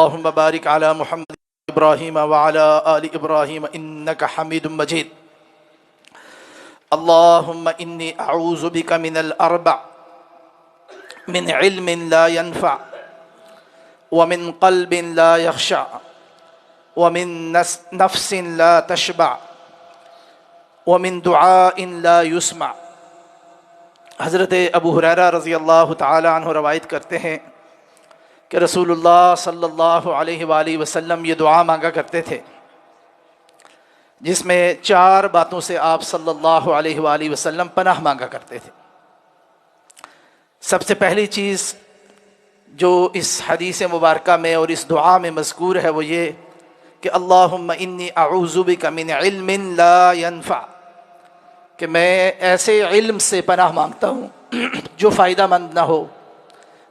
اللهم بارك على محمد إبراهيم وعلى آل إبراهيم إنك حميد مجيد. اللهم إني أعوذ بك من الأربع: من علم لا ينفع، ومن قلب لا يخشع، ومن نفس لا تشبع، ومن دعاء لا يسمع. حضرت ابو ہریرہ رضی اللہ تعالی عنہ روایت کرتے ہیں کہ رسول اللہ صلی اللہ علیہ وآلہ وسلم یہ دعا مانگا کرتے تھے جس میں 4 باتوں سے آپ صلی اللہ علیہ وآلہ وسلم پناہ مانگا کرتے تھے. سب سے پہلی چیز جو اس حدیث مبارکہ میں اور اس دعا میں مذکور ہے وہ یہ کہ اللہم انی اعوذ بک من علم لا ینفع، کہ میں ایسے علم سے پناہ مانگتا ہوں جو فائدہ مند نہ ہو،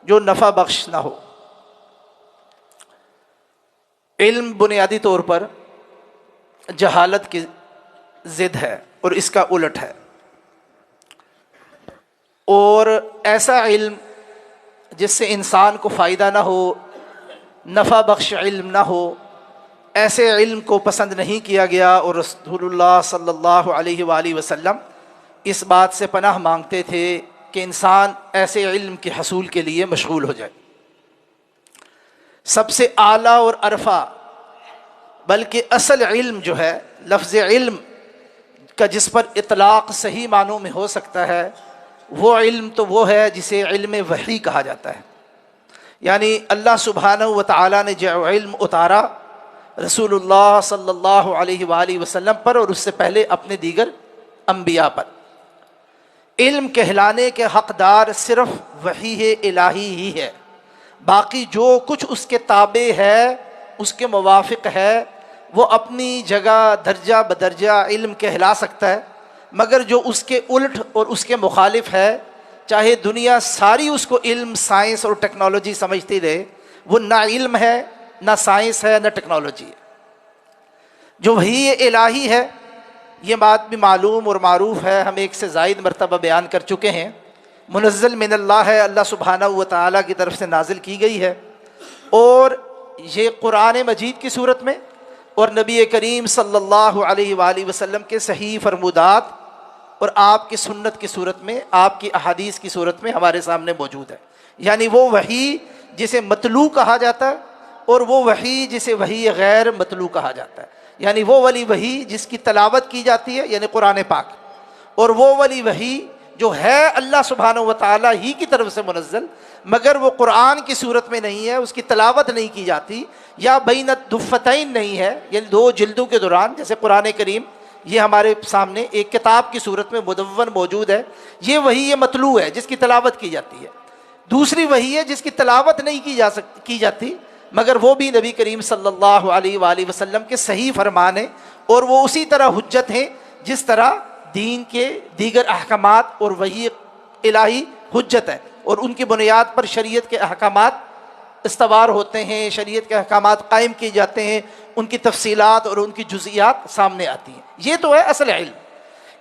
جو نفع بخش نہ ہو. علم بنیادی طور پر جہالت کی ضد ہے اور اس کا الٹ ہے، اور ایسا علم جس سے انسان کو فائدہ نہ ہو، نفع بخش علم نہ ہو، ایسے علم کو پسند نہیں کیا گیا. اور رسول اللہ صلی اللہ علیہ وآلہ وسلم اس بات سے پناہ مانگتے تھے کہ انسان ایسے علم کے حصول کے لیے مشغول ہو جائے. سب سے اعلیٰ اور عرفہ بلکہ اصل علم جو ہے، لفظ علم کا جس پر اطلاق صحیح معنوں میں ہو سکتا ہے، وہ علم تو وہ ہے جسے علم وحی کہا جاتا ہے. یعنی اللہ سبحانہ و تعالیٰ نے جو علم اتارا رسول اللہ صلی اللہ علیہ وآلہ وسلم پر اور اس سے پہلے اپنے دیگر انبیاء پر. علم کہلانے کے حقدار صرف وحی الہی ہی ہے، باقی جو کچھ اس کے تابع ہے، اس کے موافق ہے، وہ اپنی جگہ درجہ بدرجہ علم کہلا سکتا ہے. مگر جو اس کے الٹ اور اس کے مخالف ہے، چاہے دنیا ساری اس کو علم، سائنس اور ٹیکنالوجی سمجھتی رہے، وہ نہ علم ہے، نہ سائنس ہے، نہ ٹیکنالوجی ہے. جو وحی الہی ہے، یہ بات بھی معلوم اور معروف ہے، ہم ایک سے زائد مرتبہ بیان کر چکے ہیں. منزل من اللہ ہے، اللہ سبحانہ و تعالیٰ کی طرف سے نازل کی گئی ہے، اور یہ قرآن مجید کی صورت میں اور نبی کریم صلی اللہ علیہ وآلہ وسلم کے صحیح فرمودات اور آپ کی سنت کی صورت میں، آپ کی احادیث کی صورت میں ہمارے سامنے موجود ہے. یعنی وہ وحی جسے متلو کہا جاتا ہے، اور وہ وحی جسے وحی غیر متلو کہا جاتا ہے. یعنی وہ والی وحی جس کی تلاوت کی جاتی ہے، یعنی قرآن پاک، اور وہ والی وحی جو ہے اللہ سبحانہ و تعالیٰ ہی کی طرف سے منزل، مگر وہ قرآن کی صورت میں نہیں ہے، اس کی تلاوت نہیں کی جاتی، یا بین الدفتین نہیں ہے، یعنی 2 جلدوں کے دوران. جیسے قرآن کریم یہ ہمارے سامنے ایک کتاب کی صورت میں مدون موجود ہے، یہ وحی یہ متلو ہے جس کی تلاوت کی جاتی ہے. دوسری وحی ہے جس کی تلاوت نہیں کی جاتی، مگر وہ بھی نبی کریم صلی اللہ علیہ وآلہ وسلم کے صحیح فرمان ہیں، اور وہ اسی طرح حجت ہیں جس طرح دین کے دیگر احکامات اور وحی الہی حجت ہے، اور ان کی بنیاد پر شریعت کے احکامات استوار ہوتے ہیں، شریعت کے احکامات قائم کیے جاتے ہیں، ان کی تفصیلات اور ان کی جزئیات سامنے آتی ہیں. یہ تو ہے اصل علم.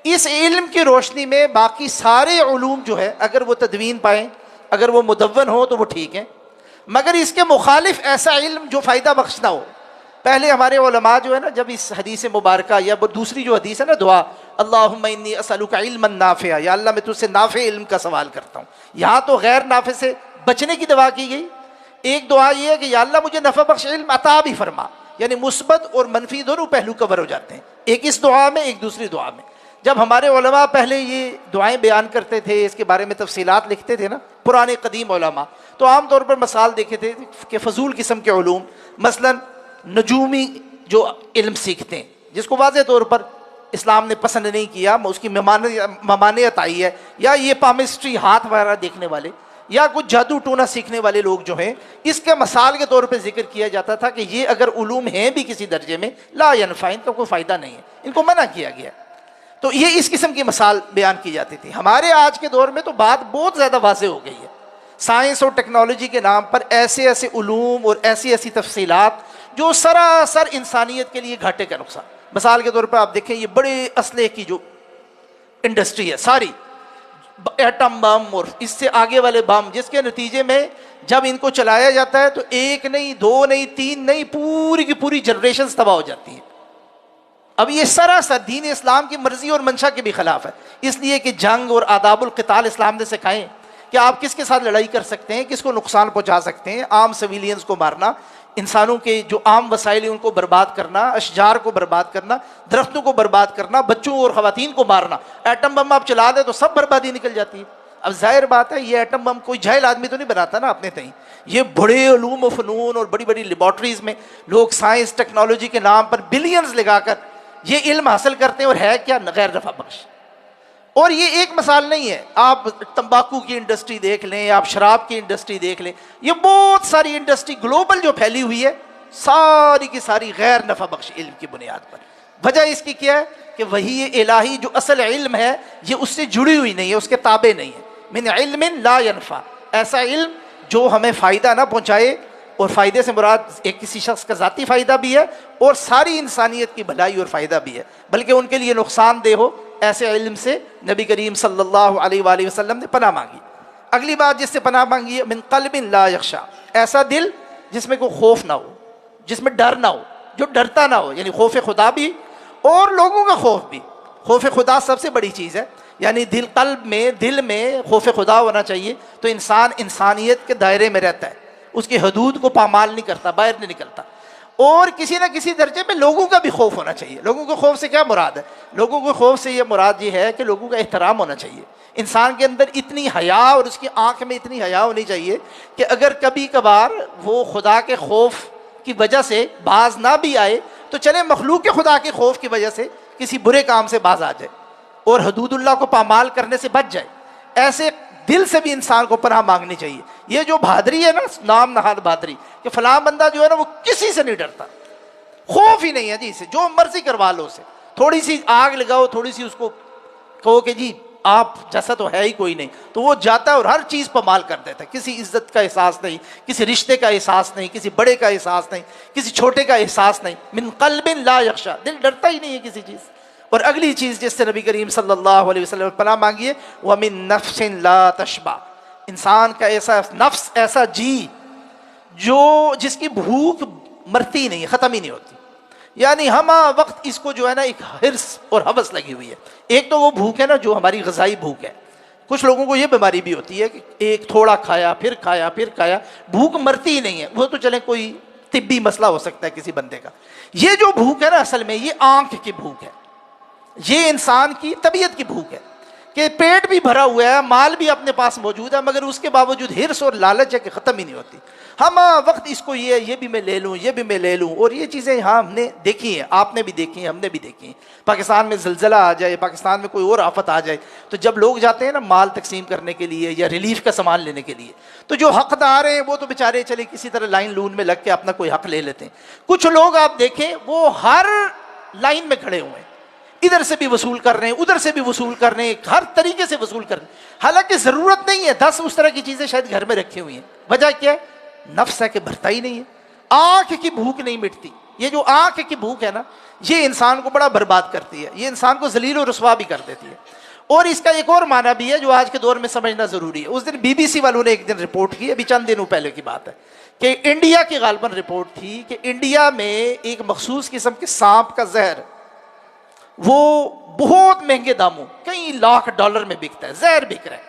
اس علم کی روشنی میں باقی سارے علوم جو ہے، اگر وہ تدوین پائیں، اگر وہ مدون ہو تو وہ ٹھیک ہیں، مگر اس کے مخالف ایسا علم جو فائدہ بخش نہ ہو. پہلے ہمارے علماء جو ہے نا، جب اس حدیث مبارکہ یا دوسری جو حدیث ہے نا، دعا اللہم انی اسألک علما نافعا، یا اللہ میں تجھ سے نافع علم کا سوال کرتا ہوں. یہاں تو غیر نافع سے بچنے کی دعا کی گئی. ایک دعا یہ ہے کہ یا اللہ مجھے نفع بخش علم عطا بھی فرما، یعنی مثبت اور منفی دونوں پہلو کور ہو جاتے ہیں، ایک اس دعا میں، ایک دوسری دعا میں. جب ہمارے علماء پہلے یہ دعائیں بیان کرتے تھے، اس کے بارے میں تفصیلات لکھتے تھے نا، پرانے قدیم علماء، تو عام طور پر مثال دیکھے تھے کہ فضول قسم کے علوم، مثلا نجومی جو علم سیکھتے ہیں، جس کو واضح طور پر اسلام نے پسند نہیں کیا، اس کی ممانعت آئی ہے، یا یہ پامسٹری ہاتھ وغیرہ دیکھنے والے، یا کچھ جادو ٹونا سیکھنے والے لوگ جو ہیں، اس کے مثال کے طور پہ ذکر کیا جاتا تھا کہ یہ اگر علوم ہیں بھی کسی درجے میں، لا ینفع، ان کا کوئی فائدہ نہیں ہے، ان کو منع کیا گیا. تو یہ اس قسم کی مثال بیان کی جاتی تھی. ہمارے آج کے دور میں تو بات بہت زیادہ واضح ہو گئی ہے. سائنس اور ٹیکنالوجی کے نام پر ایسے ایسے علوم اور ایسی ایسی تفصیلات جو سراسر انسانیت کے لیے گھاٹے کا نقصان. مثال کے طور پر آپ دیکھیں، یہ بڑے اسلحے کی جو انڈسٹری ہے ساری، ایٹم بم اور اس سے آگے والے بم، جس کے نتیجے میں جب ان کو چلایا جاتا ہے تو ایک نہیں، دو نہیں، تین نہیں، پوری کی پوری جنریشنز تباہ ہو جاتی ہیں۔ اب یہ سراسر دین اسلام کی مرضی اور منشا کے بھی خلاف ہے، اس لیے کہ جنگ اور آداب القتال اسلام نے سکھائے کہ آپ کس کے ساتھ لڑائی کر سکتے ہیں، کس کو نقصان پہنچا سکتے ہیں۔ عام سویلینز کو مارنا، انسانوں کے جو عام وسائل ہیں ان کو برباد کرنا، اشجار کو برباد کرنا، درختوں کو برباد کرنا، بچوں اور خواتین کو مارنا۔ ایٹم بم آپ چلا دیں تو سب بربادی نکل جاتی ہے۔ اب ظاہر بات ہے یہ ایٹم بم کوئی جاہل آدمی تو نہیں بناتا نا اپنے تئیں، یہ بڑے علوم و فنون اور بڑی بڑی لیبارٹریز میں لوگ سائنس ٹیکنالوجی کے نام پر بلینز لگا کر یہ علم حاصل کرتے ہیں، اور ہے کیا؟ غیر نفع بخش۔ اور یہ ایک مثال نہیں ہے، آپ تمباکو کی انڈسٹری دیکھ لیں، آپ شراب کی انڈسٹری دیکھ لیں، یہ بہت ساری انڈسٹری گلوبل جو پھیلی ہوئی ہے ساری کی ساری غیر نفع بخش علم کی بنیاد پر۔ وجہ اس کی کیا ہے کہ وہی الہی جو اصل علم ہے یہ اس سے جڑی ہوئی نہیں ہے، اس کے تابع نہیں ہے۔ من علم لا ينفع، ایسا علم جو ہمیں فائدہ نہ پہنچائے، اور فائدے سے مراد ایک کسی شخص کا ذاتی فائدہ بھی ہے اور ساری انسانیت کی بھلائی اور فائدہ بھی ہے، بلکہ ان کے لیے نقصان دہ ہو، ایسے علم سے نبی کریم صلی اللہ علیہ وآلہ وسلم نے پناہ مانگی۔ اگلی بات جس سے پناہ مانگی ہے، من قلب لا یخشی، ایسا دل جس میں کوئی خوف نہ ہو، جس میں ڈر نہ ہو، جو ڈرتا نہ ہو، یعنی خوف خدا بھی اور لوگوں کا خوف بھی۔ خوف خدا سب سے بڑی چیز ہے، یعنی دل میں خوف خدا ہونا چاہیے، تو انسان انسانیت کے دائرے میں رہتا ہے، اس کی حدود کو پامال نہیں کرتا، باہر نہیں نکلتا۔ اور کسی نہ کسی درجے میں لوگوں کا بھی خوف ہونا چاہیے۔ لوگوں کے خوف سے کیا مراد ہے؟ لوگوں کے خوف سے یہ مراد یہ ہے کہ لوگوں کا احترام ہونا چاہیے۔ انسان کے اندر اتنی حیا اور اس کی آنکھ میں اتنی حیا ہونی چاہیے کہ اگر کبھی کبھار وہ خدا کے خوف کی وجہ سے باز نہ بھی آئے تو چلے مخلوق کے خدا کے خوف کی وجہ سے کسی برے کام سے باز آ جائے اور حدود اللہ کو پامال کرنے سے بچ جائے۔ ایسے دل سے بھی انسان کو پناہ مانگنی چاہیے۔ یہ جو بہادری ہے نا، نام نہاد بہادری، کہ فلاں بندہ جو ہے نا وہ کسی سے نہیں ڈرتا، خوف ہی نہیں ہے جی اسے، جو مرضی کروا لو اسے، تھوڑی سی آگ لگاؤ، تھوڑی سی اس کو کہو کہ جی آپ جیسا تو ہے ہی کوئی نہیں، تو وہ جاتا ہے اور ہر چیز پامال کر دیتا ہے۔ کسی عزت کا احساس نہیں، کسی رشتے کا احساس نہیں، کسی بڑے کا احساس نہیں، کسی چھوٹے کا احساس نہیں۔ من قلب لا یخشی، دل ڈرتا ہی نہیں ہے کسی چیز۔ اور اگلی چیز جس سے نبی کریم صلی اللہ علیہ وسلم نے پناہ مانگی ہے، وَمِن نَفْسٍ لَا تَشْبَعْ، انسان کا ایسا نفس، ایسا جی جس کی بھوک مرتی نہیں، ختم ہی نہیں ہوتی، یعنی ہمہ وقت اس کو جو ہے نا ایک حرص اور ہوس لگی ہوئی ہے۔ ایک تو وہ بھوک ہے نا جو ہماری غذائی بھوک ہے، کچھ لوگوں کو یہ بیماری بھی ہوتی ہے کہ ایک تھوڑا کھایا پھر کھایا پھر کھایا، بھوک مرتی ہی نہیں ہے۔ وہ تو چلیں کوئی طبی مسئلہ ہو سکتا ہے کسی بندے کا، یہ جو بھوک ہے نا اصل میں یہ آنکھ کی بھوک ہے، یہ انسان کی طبیعت کی بھوک ہے کہ پیٹ بھی بھرا ہوا ہے، مال بھی اپنے پاس موجود ہے، مگر اس کے باوجود حرص اور لالچ ہے کہ ختم ہی نہیں ہوتی۔ ہم وقت اس کو یہ بھی میں لے لوں، یہ بھی میں لے لوں، اور یہ چیزیں یہاں ہم نے دیکھی ہیں، آپ نے بھی دیکھی ہیں، ہم نے بھی دیکھی ہیں۔ پاکستان میں زلزلہ آ جائے، پاکستان میں کوئی اور آفت آ جائے، تو جب لوگ جاتے ہیں نا مال تقسیم کرنے کے لیے یا ریلیف کا سامان لینے کے لیے، تو جو حقدار ہیں وہ تو بیچارے چلے کسی طرح لائن لون میں لگ کے اپنا کوئی حق لے لیتے ہیں۔ کچھ لوگ آپ دیکھیں وہ ہر لائن میں کھڑے ہوئے ہیں، ادھر سے بھی وصول کر رہے ہیں، ادھر سے بھی وصول کر رہے ہیں، ہر طریقے سے وصول کر رہے ہیں، حالانکہ ضرورت نہیں ہے۔ 10 اس طرح کی چیزیں شاید گھر میں رکھی ہوئی ہیں، وجہ کیا ہے؟ نفس ہے کہ بھرتا ہی نہیں ہے، آنکھ کی بھوک نہیں مٹتی۔ یہ جو آنکھ کی بھوک ہے نا یہ انسان کو بڑا برباد کرتی ہے، یہ انسان کو ذلیل و رسوا بھی کر دیتی ہے۔ اور اس کا ایک اور معنی بھی ہے جو آج کے دور میں سمجھنا ضروری ہے۔ اس دن BBC والوں نے ایک دن رپورٹ کی، ابھی چند دنوں پہلے کی بات ہے، کہ انڈیا کی غالباً رپورٹ تھی کہ انڈیا میں ایک مخصوص قسم کے سانپ کا زہر وہ بہت مہنگے داموں کئی لاکھ ڈالر میں بکتا ہے، زہر بک رہا ہے۔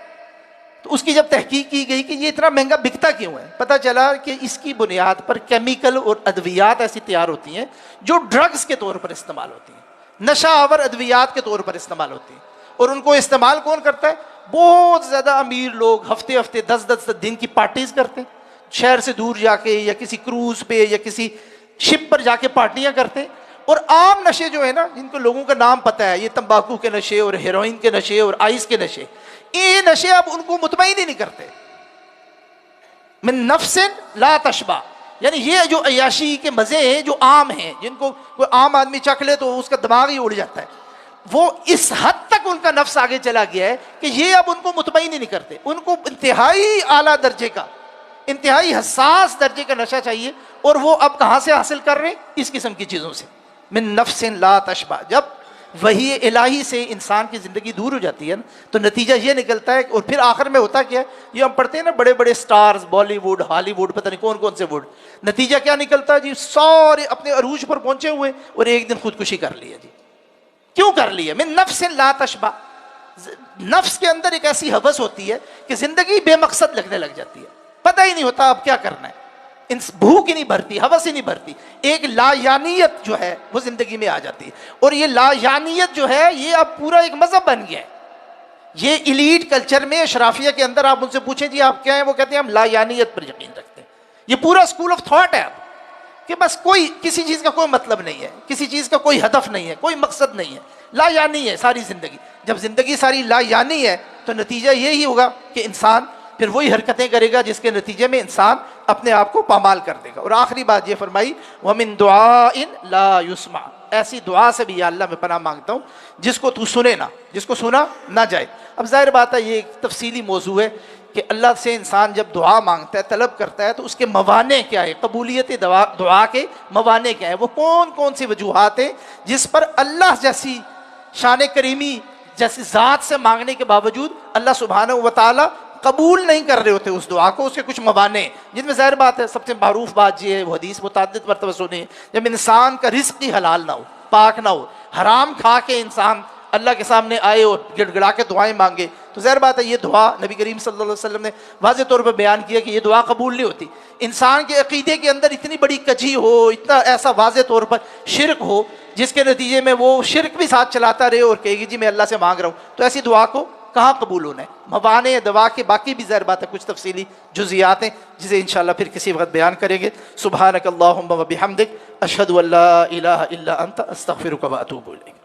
تو اس کی جب تحقیق کی گئی کہ یہ اتنا مہنگا بکتا کیوں ہے، پتہ چلا کہ اس کی بنیاد پر کیمیکل اور ادویات ایسی تیار ہوتی ہیں جو ڈرگز کے طور پر استعمال ہوتی ہیں، نشہ آور ادویات کے طور پر استعمال ہوتی ہیں، اور ان کو استعمال کون کرتا ہے؟ بہت زیادہ امیر لوگ ہفتے 10 دن کی پارٹیز کرتے ہیں، شہر سے دور جا کے یا کسی کروز پہ یا کسی شپ پر جا کے پارٹیاں کرتے ہیں۔ اور عام نشے جو ہے نا جن کو لوگوں کا نام پتہ ہے، یہ تمباکو کے نشے اور ہیروئن کے نشے اور آئس کے نشے، یہ نشے اب ان کو مطمئن ہی نہیں کرتے۔ من نفس لا تشبع، یعنی یہ جو عیاشی کے مزے ہیں جو عام ہیں، جن کو کوئی عام آدمی چکھ لے تو اس کا دماغ ہی اڑ جاتا ہے، وہ اس حد تک ان کا نفس آگے چلا گیا ہے کہ یہ اب ان کو مطمئن ہی نہیں کرتے۔ ان کو انتہائی اعلیٰ درجے کا، انتہائی حساس درجے کا نشہ چاہیے، اور وہ اب کہاں سے حاصل کر رہے ہیں؟ اس قسم کی چیزوں سے۔ من نفس لا تشبع، جب وحی الہی سے انسان کی زندگی دور ہو جاتی ہے نا، تو نتیجہ یہ نکلتا ہے. اور پھر آخر میں ہوتا کیا ہے، یہ ہم پڑھتے ہیں نا بڑے بڑے سٹارز، بالی ووڈ، ہالی ووڈ، پتہ نہیں کون کون سے ووڈ، نتیجہ کیا نکلتا ہے جی؟ سارے اپنے عروج پر پہنچے ہوئے اور ایک دن خودکشی کر لیا جی. کیوں کر لیا؟ من نفس لا تشبع. نفس کے اندر ایک ایسی ہوس ہوتی ہے کہ زندگی بے مقصد لگنے لگ جاتی ہے، پتہ ہی نہیں ہوتا اب کیا کرنا ہے، بھوک ہی نہیں بھرتی، ہوس ہی نہیں بھرتی. ایک لا یعنیت جو ہے وہ زندگی میں آ جاتی ہے، اور یہ لا یعنیت جو ہے یہ اب پورا ایک مذہب بن گیا ہے. یہ ایلیٹ کلچر میں، اشرافیہ کے اندر آپ ان سے پوچھیں جی آپ کیا ہیں، وہ کہتے ہیں ہم لا یعنیت پر یقین رکھتے ہیں. یہ پورا اسکول آف تھاٹ ہے اب، کہ بس کوئی کسی چیز کا کوئی مطلب نہیں ہے، کسی چیز کا کوئی ہدف نہیں ہے، کوئی مقصد نہیں ہے، لا یعنی ہے ساری زندگی. جب زندگی ساری لا یعنی ہے تو نتیجہ یہی ہوگا کہ انسان پھر وہی حرکتیں کرے گا جس کے نتیجے میں انسان اپنے آپ کو پامال کر دے گا. اور آخری بات یہ فرمائی وَمِن دُعَاءٍ لَا يُسْمَعُ، ایسی دعا سے بھی یا اللہ میں پناہ مانگتا ہوں جس کو تو سنے نہ، جس کو سنا نہ جائے. اب ظاہر بات ہے یہ ایک تفصیلی موضوع ہے کہ اللہ سے انسان جب دعا مانگتا ہے، طلب کرتا ہے، تو اس کے موانع کیا ہے، قبولیت دعا کے موانع کیا ہے، وہ کون کون سی وجوہات ہیں جس پر اللہ جیسی شان کریمی جیسی ذات سے مانگنے کے باوجود اللہ سبحانہ و تعالی قبول نہیں کر رہے ہوتے اس دعا کو. اس کے کچھ موانع جن میں ظاہر بات ہے سب سے معروف بات یہ ہے، وہ حدیث متعدد مرتبہ سنی، جب انسان کا رزق ہی حلال نہ ہو، پاک نہ ہو، حرام کھا کے انسان اللہ کے سامنے آئے اور گڑ گڑا کے دعائیں مانگے، تو ظاہر بات ہے یہ دعا نبی کریم صلی اللہ علیہ وسلم نے واضح طور پر بیان کیا کہ یہ دعا قبول نہیں ہوتی. انسان کے عقیدے کے اندر اتنی بڑی کجی ہو، اتنا ایسا واضح طور پر شرک ہو جس کے نتیجے میں وہ شرک بھی ساتھ چلاتا رہے اور کہے گی جی میں اللہ سے مانگ رہا ہوں، تو ایسی دعا کو کہاں قبول ہونا ہے. موانع دعا کے باقی بھی ظاہر بات ہے کچھ تفصیلی جزیات ہیں جسے انشاءاللہ پھر کسی وقت بیان کریں گے. سبحانک اللہم و بحمدک، اشہد ان لا الہ الا انت، استغفرک و اتوب الیک.